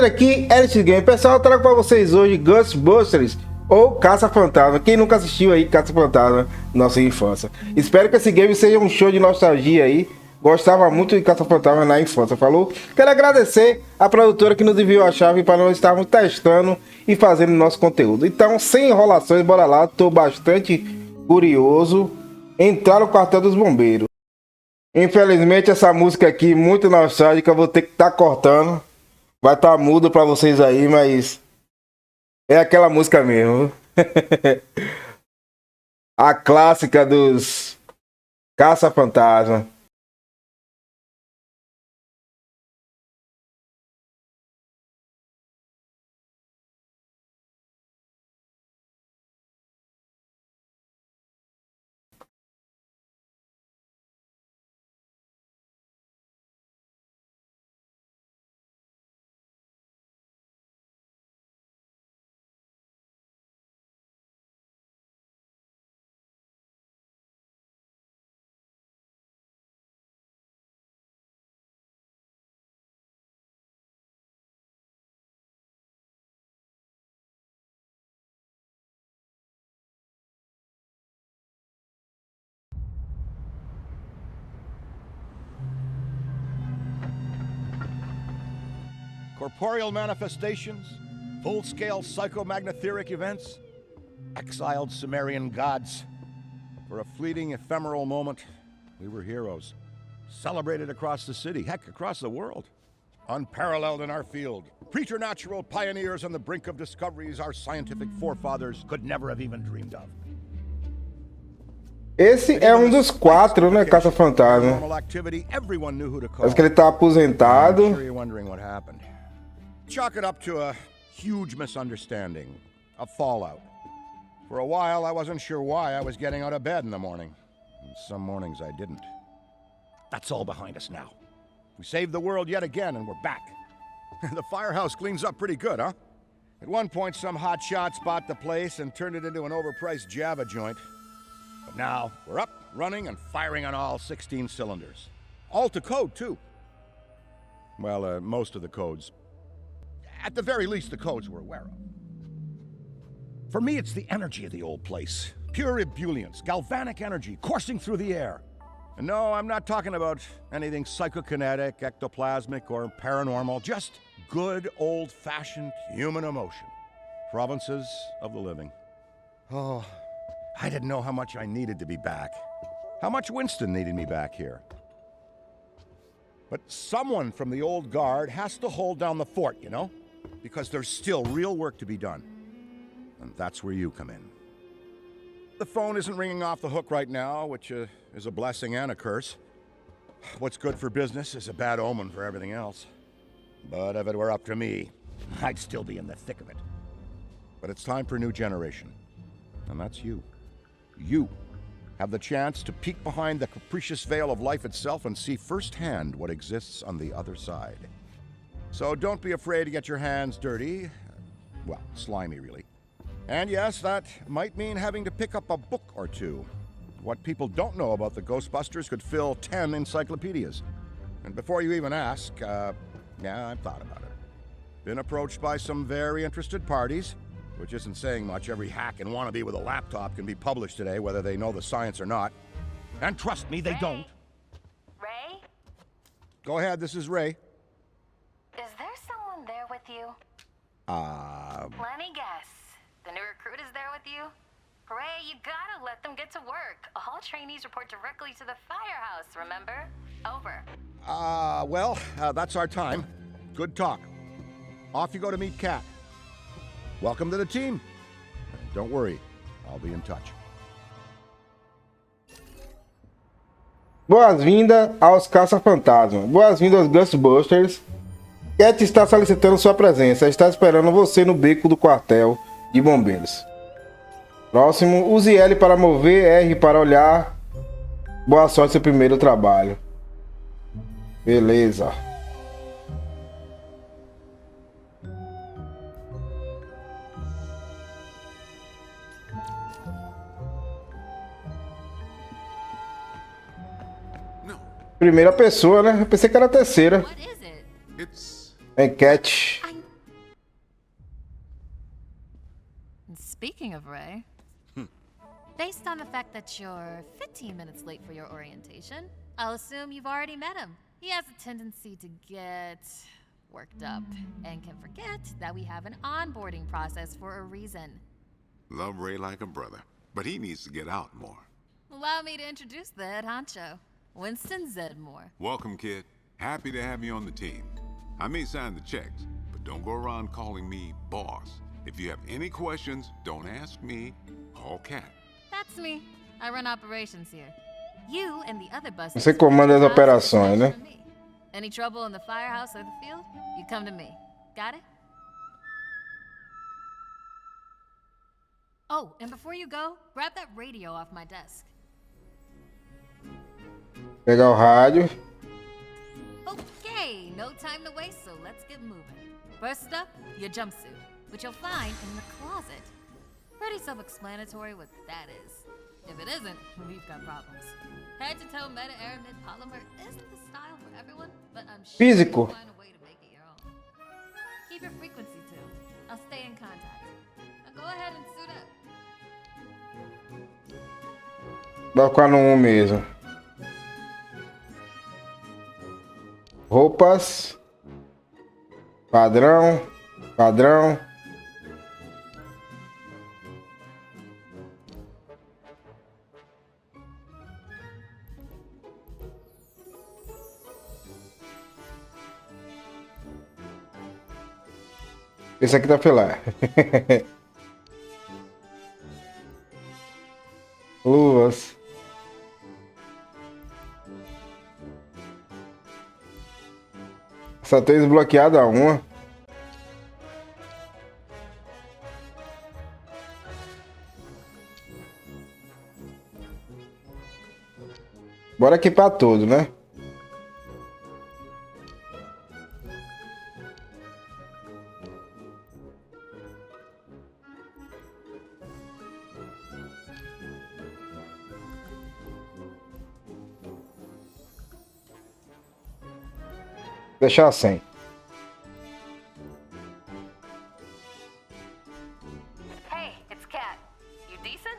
aqui, Elite Game. Pessoal, eu trago pra vocês hoje Ghostbusters ou Caça-Fantasma. Quem nunca assistiu aí Caça-Fantasma, nossa infância. Espero que esse game seja um show de nostalgia aí. Gostava muito de Caça-Fantasma na infância, falou? Quero agradecer a produtora que nos enviou a chave para nós estarmos testando e fazendo nosso conteúdo. Então, sem enrolações, bora lá. Tô bastante curioso. Entrar no quartel dos bombeiros. Infelizmente, essa música aqui, muito nostálgica, eu vou ter que estar cortando. Vai estar mudo para vocês aí, mas é aquela música mesmo. A clássica dos Caça-Fantasma. Corporeal manifestations, full-scale psychomagnetheric events, exiled Sumerian gods. For a fleeting, ephemeral moment, we were heroes. Celebrated across the city, heck, across the world. Unparalleled in our field. Preternatural pioneers on the brink of discoveries our scientific forefathers could never have even dreamed of. Esse é um dos 4, né, Caça-Fantasma. Acho que ele tá aposentado. Chalk it up to a huge misunderstanding, a fallout. For a while, I wasn't sure why I was getting out of bed in the morning. And some mornings I didn't. That's all behind us now. We saved the world yet again, and we're back. The firehouse cleans up pretty good, huh? At one point, some hotshot bought the place and turned it into an overpriced Java joint. But now, we're up, running, and firing on all 16 cylinders. All to code, too. Well, most of the codes. At the very least, the codes we're aware of. For me, it's the energy of the old place. Pure ebullience, galvanic energy coursing through the air. And no, I'm not talking about anything psychokinetic, ectoplasmic, or paranormal. Just good, old-fashioned human emotion. Provinces of the living. Oh, I didn't know how much I needed to be back. How much Winston needed me back here. But someone from the old guard has to hold down the fort, you know? Because there's still real work to be done. And that's where you come in. The phone isn't ringing off the hook right now, which is a blessing and a curse. What's good for business is a bad omen for everything else. But if it were up to me, I'd still be in the thick of it. But it's time for a new generation. And that's you. You have the chance to peek behind the capricious veil of life itself and see firsthand what exists on the other side. So don't be afraid to get your hands dirty. Well, slimy, really. And yes, that might mean having to pick up a book or two. What people don't know about the Ghostbusters could fill 10 encyclopedias. And before you even ask, yeah, I've thought about it. Been approached by some very interested parties, which isn't saying much. Every hack and wannabe with a laptop can be published today, whether they know the science or not. And trust me, they Ray? don't. Ray? Go ahead, this is Ray. Is there someone there with you? Let me guess. The new recruit is there with you? Ray, you gotta let them get to work. All trainees report directly to the firehouse, remember? Over. Well, that's our time. Good talk. Off you go to meet Kat. Welcome to the team. Don't worry, I'll be in touch. Boas-vindas aos Caça-Fantasma. Boas-vindas aos Ghostbusters. Cat está solicitando sua presença. Está esperando você no beco do quartel de bombeiros. Próximo, use L para mover, R para olhar. Boa sorte no seu primeiro trabalho. Beleza. Primeira pessoa, né? Eu pensei que era a terceira. É Cat. And speaking of Ray, based on the fact that you're 15 minutes late for your orientation, I'll assume you've already met him. He has a tendency to get worked up and can forget that we have an onboarding process for a reason. Love Ray like a brother, but he needs to get out more. Allow me to introduce the head honcho, Winston Zedmore. Welcome, kid. Happy to have you on the team. I may sign the checks, but don't go around calling me boss. If you have any questions, don't ask me, call Kat. That's me. I run operations here. You and the other buses. Você comanda as operações, né? Any trouble in the firehouse or the field? You come to me. Got it? Oh, and before you go, grab that radio off my desk. Pegar o rádio. Okay, no time to waste, so let's get moving. First up, your jumpsuit, which you'll find in the closet. Pretty self-explanatory what that is. If it isn't, we've got problems. Head-to-toe meta-aramid polymer isn't the style for everyone, but I'm sure Físico. you'll find a way to make it your own. Keep your frequency tuned. I'll stay in contact. Now go ahead and suit up. Vai ficar no 1 mesmo. Roupas. Padrão. Padrão. Esse aqui tá filé. Luvas. Só tem desbloqueada uma. Bora equipar tudo, né? Deixar assim. Hey, it's Kat. You decent?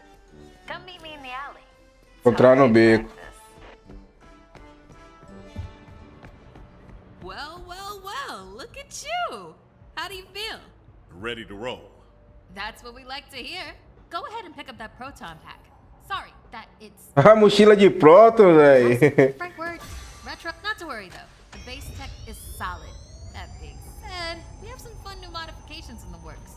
Come meet me in the alley. Encontrar no beco. Well, well, well, look at you. How do you feel? Ready to roll. That's what we like to hear. Go ahead and pick up that proton pack. Sorry, that it's A mochila de próton, velho. Frank word. Retro. Not to worry though. The base tech is solid. That being said, we have some fun new modifications in the works.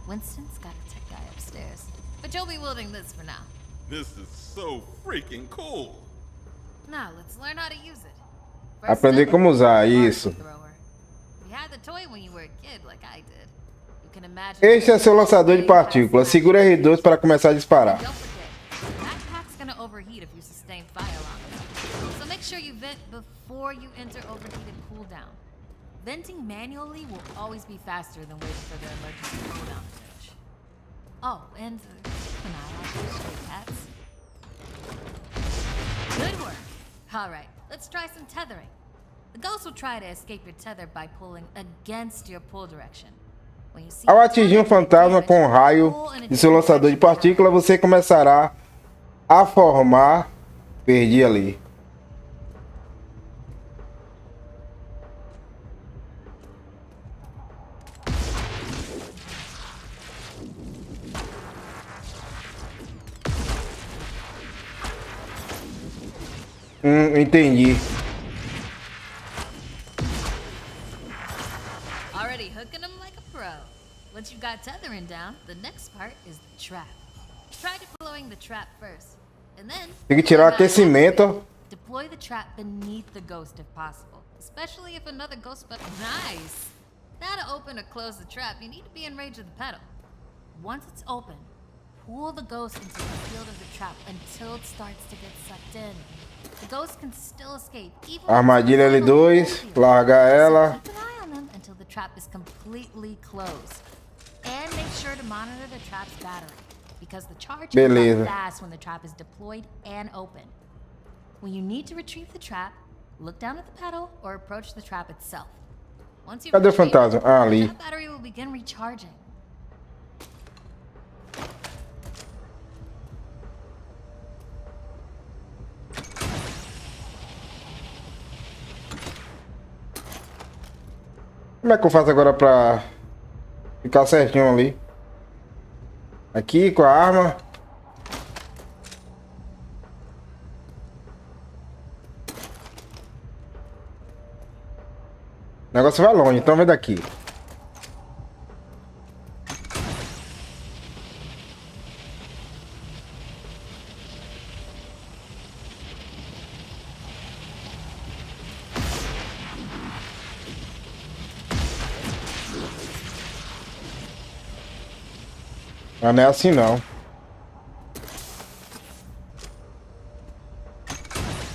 Winston's got a tech guy upstairs, but you'll be wielding this for now. This is so freaking cool. Now let's learn how to use it. First Aprender up, como usar the isso. thrower. You had the toy when you were a kid, like I did. You can imagine. Este é seu lançador de partículas. Segura R2 para começar a disparar. Don't forget, that pack's gonna overheat if you sustain fire on it. So make sure you vent before you enter overheated cooldown. Venting manually will always be faster than waiting for the emergency cooldown to finish. Oh, and keep an eye out for stray cats. Good work. All right, let's try some tethering. The ghost will try to escape your tether by pulling against your pull direction. When you see Ao the atingir um tether, fantasma com um raio pull in a de seu lançador de partículas, você começará a formar. Perdi ali. Entendi. Already hooking them like a pro. Once you've got tethering down, the next part is the trap. Try deploying the trap first, and then Tem que tirar o aquecimento. deploy the trap beneath the ghost if possible, especially if another ghost. Nice. Now to open or close the trap, you need to be in range of the pedal. Once it's open, pull the ghost into the field of the trap until it starts to get sucked in. The ghost can still escape, even if Armadilha it's in a L2, field. largar So ela. keep an eye on them until the trap is completely closed. And make sure to monitor the trap's battery, because the charge can Beleza. go fast when the trap is deployed and open. When you need to retrieve the trap, look down at the pedal or approach the trap itself. Once you've Cadê o retrieved fantasma? it, Ah, the ali. trap battery will begin recharging. Como é que eu faço agora pra ficar certinho ali? Aqui com a arma. O negócio vai longe, então vem daqui. Mas não é assim não.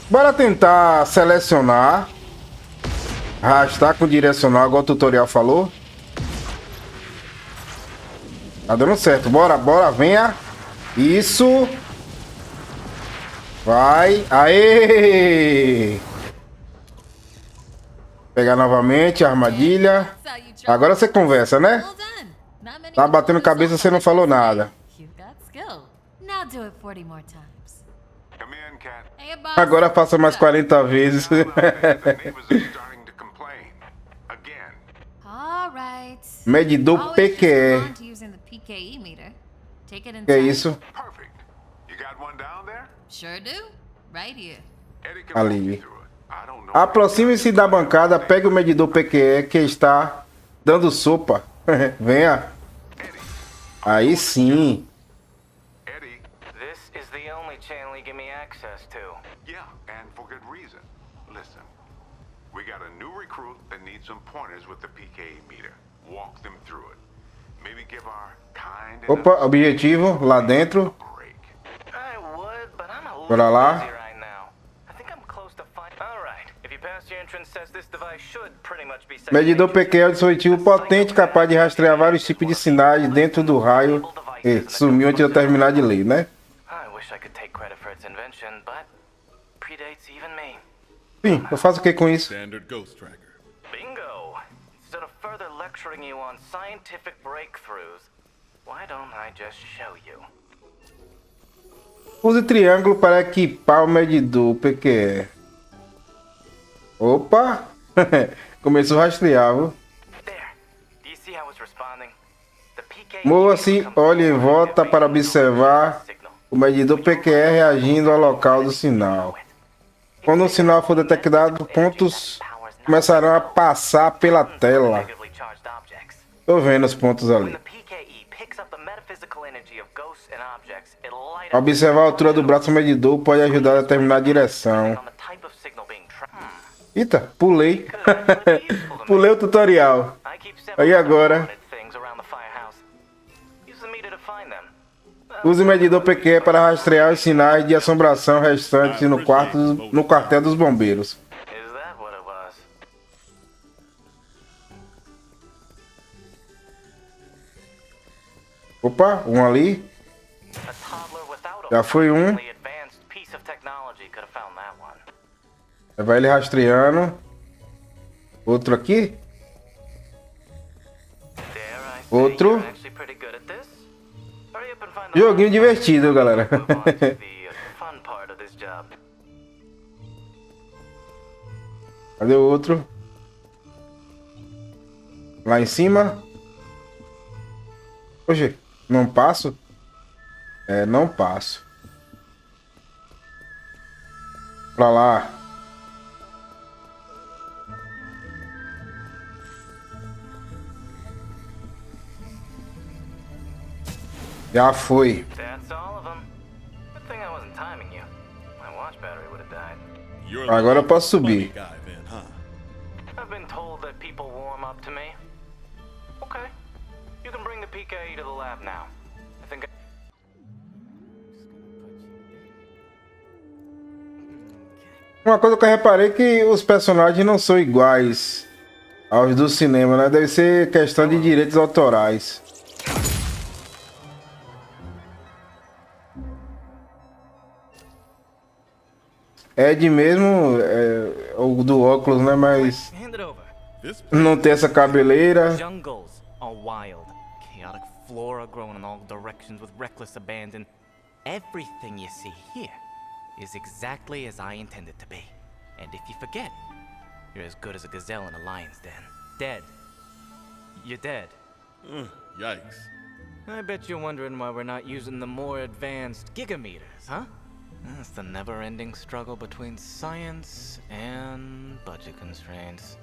Bora tentar selecionar. Arrastar com direcional, igual o tutorial falou. Tá dando certo. Bora, bora, venha. Isso. Vai. Aê! Pegar novamente a armadilha. Agora você conversa, né? Tá batendo cabeça, você não falou nada. Come in, Cat. Agora faça mais 40 vezes. The neighbors are starting to complain. Again. Medidor PQE. Que é isso? Perfect. You got one down there? Sure do. Right here. Eddie can walk Ali. you through it. I don't know. Aproxime-se da bancada, pegue o medidor PQE que está dando sopa. Venha. Aí sim. Eddie. This is the only channel you give me access to. Yeah, and for good reason. Listen. We got a new recruit that needs some pointers with the PKE meter. Walk them through it. Maybe give our kind Opa, objetivo lá dentro. break. I would, but I'm a Bora little lá. busy right now. I think I'm close to find. All right. If you pass your entrance test, this device should pretty much be. Medidor PQE é um dispositivo potente capaz de rastrear vários tipos de sinais dentro do raio. Sumiu antes de eu terminar de ler, né? I wish I could take credit for its invention, but predates even me. Sim, eu faço o que com isso? Standard ghost tracker. Bingo! Instead of further lecturing you on scientific breakthroughs, why don't I just show you? Use triângulo para equipar o medidor PQE. Opa! Começou a rastrear, viu? There. Do you see how it's responding? The PK Mova-se, olhe em volta para observar o medidor PQE reagindo ao local do sinal. Quando o sinal for detectado, pontos começarão a passar pela tela. negatively charged objects. Tô vendo os pontos When ali. the PKE picks up the metaphysical energy of ghosts and objects, it'll light up Observar a altura do braço medidor pode ajudar a determinar a direção. on the type of signal being tracked. Eita, pulei. Pulei o tutorial. I keep several Aí agora, wanted things around the firehouse. Use the meter to find them. use o medidor PQE para rastrear os sinais de assombração restantes no quartel dos bombeiros. Is that what it was? Opa, um ali. A toddler without a Já foi um. really advanced piece of technology could have found that one. Vai ele rastreando. Outro aqui. Dare I say Outro. you're actually pretty good at this? Hurry up and find the Joguinho divertido, galera. move on to the fun part of this job. Cadê o outro? Lá em cima. Oxe, não passo? É, não passo. Pra lá. Já foi. That's all of them. Good thing I wasn't timing you. My watch battery would have died. You're Agora eu the posso funny subir. guy then, huh? I've been told that people warm up to me. Okay. You can bring the PKE to the lab now. I think Uma coisa que eu reparei é que os personagens não são iguais aos do cinema, né? Deve ser questão de direitos autorais. Ed mesmo, é o do óculos, né? Mas hand it over. This não tem essa cabeleira. Jungles are wild. Chaotic flora growing in all directions with reckless abandon. Everything you see here is exactly as I intended it to be. And if you forget, you're as good as a gazelle in a lion's den. Dead. you're dead. Yikes. I bet you're wondering why we're not using the more advanced gigameters, huh? That's the never-ending struggle between science and budget constraints.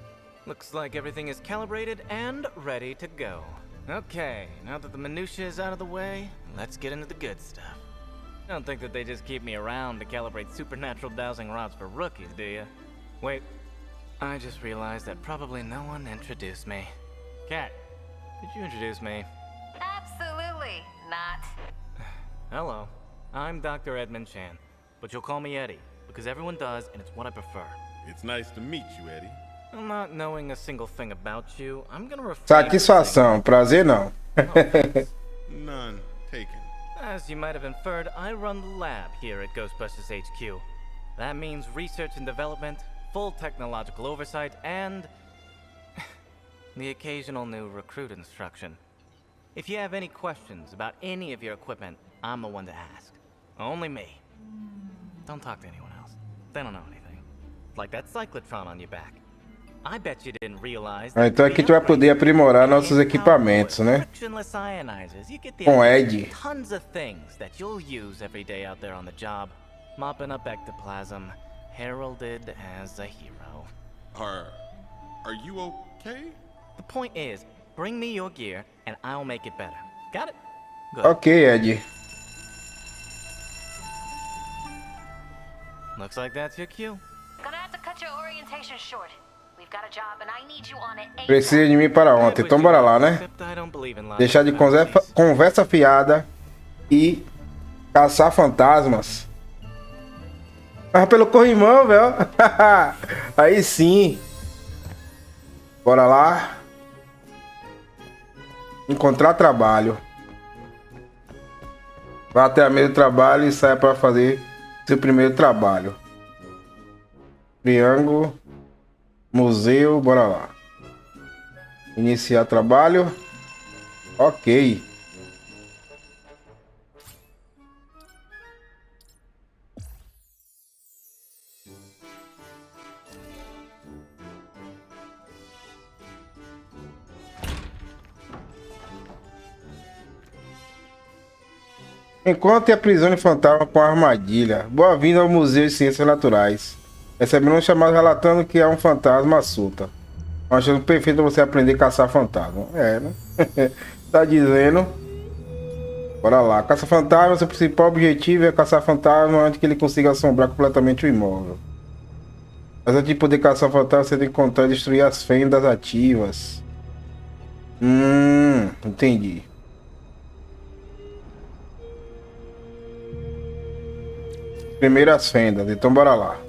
Looks like everything is calibrated and ready to go. Okay, now that the minutiae is out of the way, let's get into the good stuff. Don't think that they just keep me around to calibrate supernatural dowsing rods for rookies, do you? Wait, I just realized that probably no one introduced me. Cat, did you introduce me? Absolutely not. Hello, I'm Dr. Edmund Chan, but you'll call me Eddie, because everyone does, and it's what I prefer. It's nice to meet you, Eddie. I'm not knowing a single thing about you. I'm gonna refer Satisfação, prazer não. None taken. As you might have inferred, I run the lab here at Ghostbusters HQ. That means research and development, full technological oversight, and the occasional new recruit instruction. If you have any questions about any of your equipment, I'm the one to ask. Only me. Don't talk to anyone else. They don't know anything. Like that cyclotron on your back. I bet you didn't realize that Então aqui a gente vai poder aprimorar nossos equipamentos, né? frictionless ionizers. You get the Com idea. Ed. Tons of things that you'll use every day out there on the job. Mopping up ectoplasm, heralded as a hero. Are you okay? The point is, bring me your gear and I'll make it better. Got it? Good. Ok, Ed. Looks like that's your cue. Gonna have to cut your orientation short. We've got a job and I need you on it Precisa ASAP. de mim para ontem. Então bora lá, né? Except I don't believe in logic Deixar de fallacies. conversa fiada e caçar fantasmas. Ah, pelo corrimão, velho. Aí sim. Bora lá. Encontrar trabalho. Vá até a mesa de trabalho e saia para fazer seu primeiro trabalho. Triângulo. Museu, bora lá. Iniciar trabalho. Ok. Encontre a prisão de fantasma com a armadilha. Boa-vinda ao Museu de Ciências Naturais. Recebendo um chamado relatando que há um fantasma à solta. Uma chance perfeita pra você aprender a caçar fantasma. É, né? Tá dizendo. Bora lá. Caça fantasma, seu principal objetivo é caçar fantasma antes que ele consiga assombrar completamente o imóvel. Mas antes de poder caçar fantasma, você tem que encontrar e destruir as fendas ativas. Entendi. Primeiras fendas, então bora lá.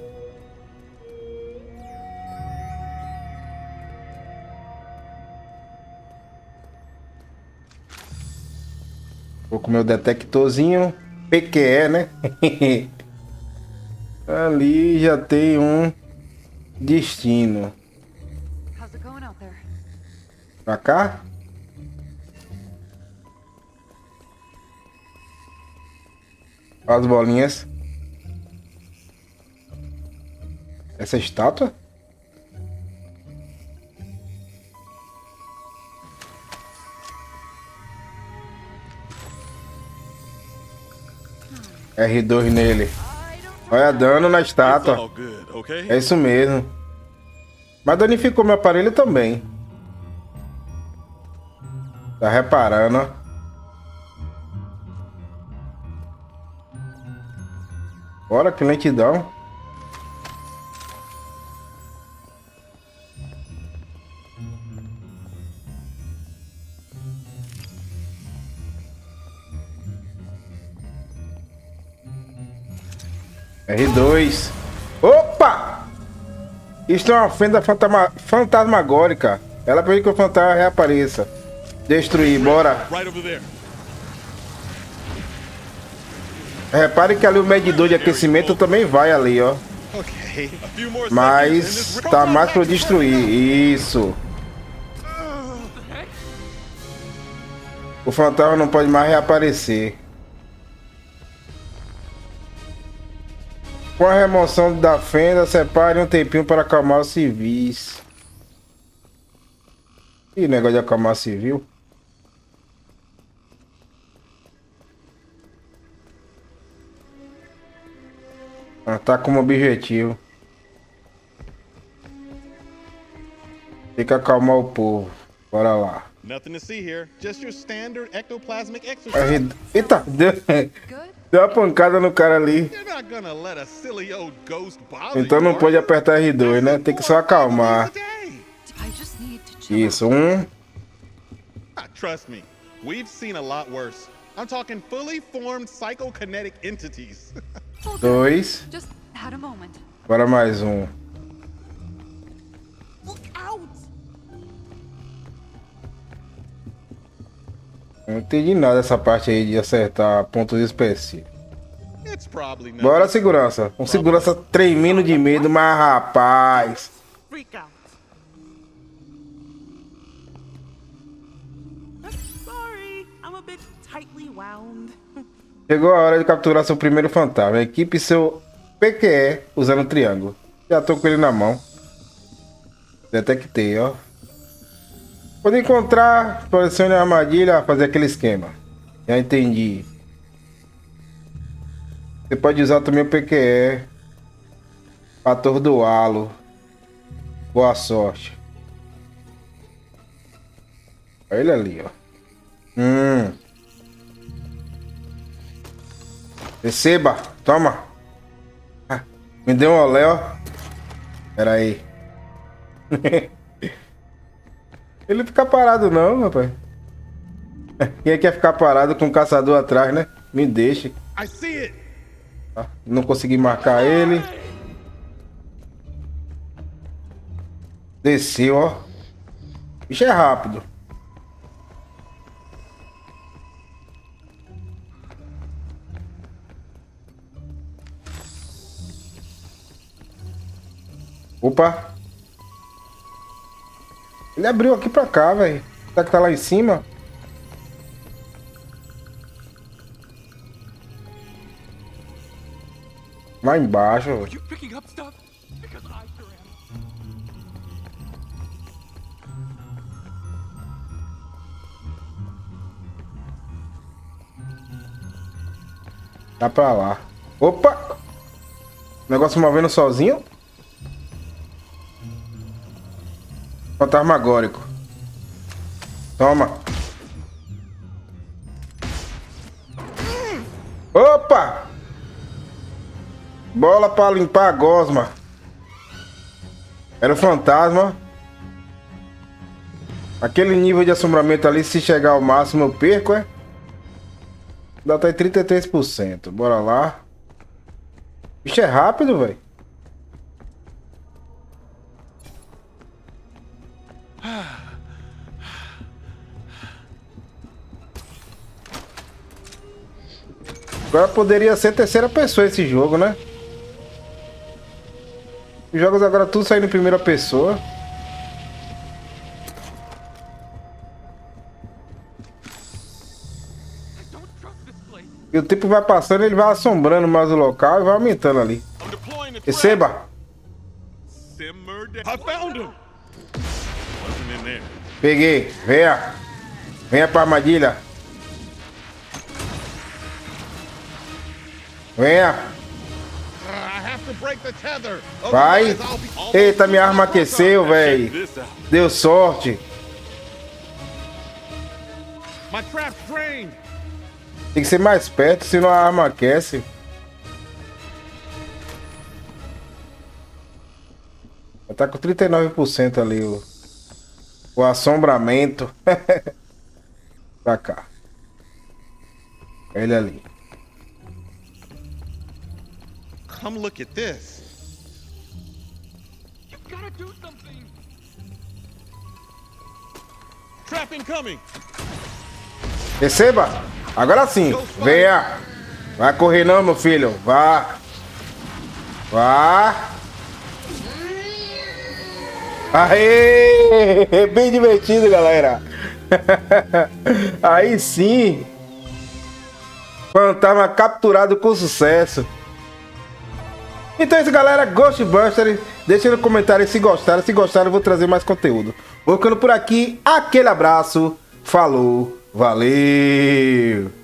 Vou com o meu detectorzinho PQE, né? Ali já tem um destino. How's it going out there? Pra cá? As bolinhas. Essa estátua? R2 nele. Olha dano na It's estátua. all good, okay? É isso mesmo. Mas danificou meu aparelho também. Tá reparando, ó. Bora, que lentidão. R2. Opa! Isto é uma fenda fantasmagórica. Ela permite que o fantasma reapareça. Destruir, bora. Right over there. Repare que ali o medidor de aquecimento também vai ali, ó. Okay. A few more seconds and Mas this tá mais pra destruir. Isso. O fantasma não pode mais reaparecer. Com a remoção da fenda, separe um tempinho para acalmar os civis. Ih, negócio de acalmar civil. Ah, tá como objetivo. Tem que acalmar o povo. Bora lá. Nothing to see here. Just your standard ectoplasmic exercise. Eita, deu uma pancada no cara ali. You're not gonna let a silly old ghost bother Então you, não are pode you? apertar R2, né? Tem que só acalmar. I just need to chill. Isso, Ah, trust me, we've seen a lot worse. I'm talking fully formed psychokinetic entities. Hold on. 2. Just had a moment. Bora mais um. Look out! Não entendi nada dessa parte aí de acertar pontos específicos. It's probably nothing. Bora, segurança. Um segurança tremendo de medo, mas rapaz. Freak out. Sorry, I'm a bit tightly wound. Chegou a hora de capturar seu primeiro fantasma. Equipe seu PQE usando o triângulo. Já tô com ele na mão. Detectei, ó. Quando encontrar, posicione a armadilha, fazer aquele esquema. Já entendi. Você pode usar também o PQE. Pra atordoá-lo. Boa sorte. Olha ele ali, ó. Receba. Toma. Ah, me deu um olé, ó. Pera aí. Ele fica parado não, rapaz. Quem quer ficar parado com o caçador atrás, né? Me deixe. I see it. Tá? Não consegui marcar ele. Desceu, ó. Bicho é rápido. Opa. Ele abriu aqui pra cá, velho. Será que tá lá em cima? Lá embaixo. You picking up stuff? Because I sure am. Tá pra lá. Opa! Negócio movendo sozinho. Fantasmagórico. Toma. Opa! Bola pra limpar a gosma. Era o fantasma. Aquele nível de assombramento ali, se chegar ao máximo, eu perco, é? Dá até 33%. Bora lá. Bicho é rápido, velho. Agora poderia ser terceira pessoa esse jogo, né? Os jogos agora tudo saindo em primeira pessoa. Don't trust this place. E o tempo vai passando, ele vai assombrando mais o local e vai aumentando ali. I'm deploying the trap. Receba! Simmer down. I found him. Wasn't in there. Peguei. Venha. Venha pra armadilha. Venha. I have to break the tether. Vai. Otherwise, I'll be almost Eita, minha arma aqueceu, Check velho. this out. Deu sorte. My trap's drained. Tem que ser mais perto, senão a arma aquece. Tá com 39% ali o assombramento. Pra cá. Ele ali. Come look at this. You gotta do something. Trap incoming. Receba! Agora sim! Venha! Vai correr não, meu filho! Vá! Vá! Aê! Bem divertido, galera! Aí sim! Fantasma capturado com sucesso! Então é isso, galera. Ghostbusters. Deixa no comentário se gostaram. Se gostaram, eu vou trazer mais conteúdo. Vou ficando por aqui. Aquele abraço. Falou. Valeu.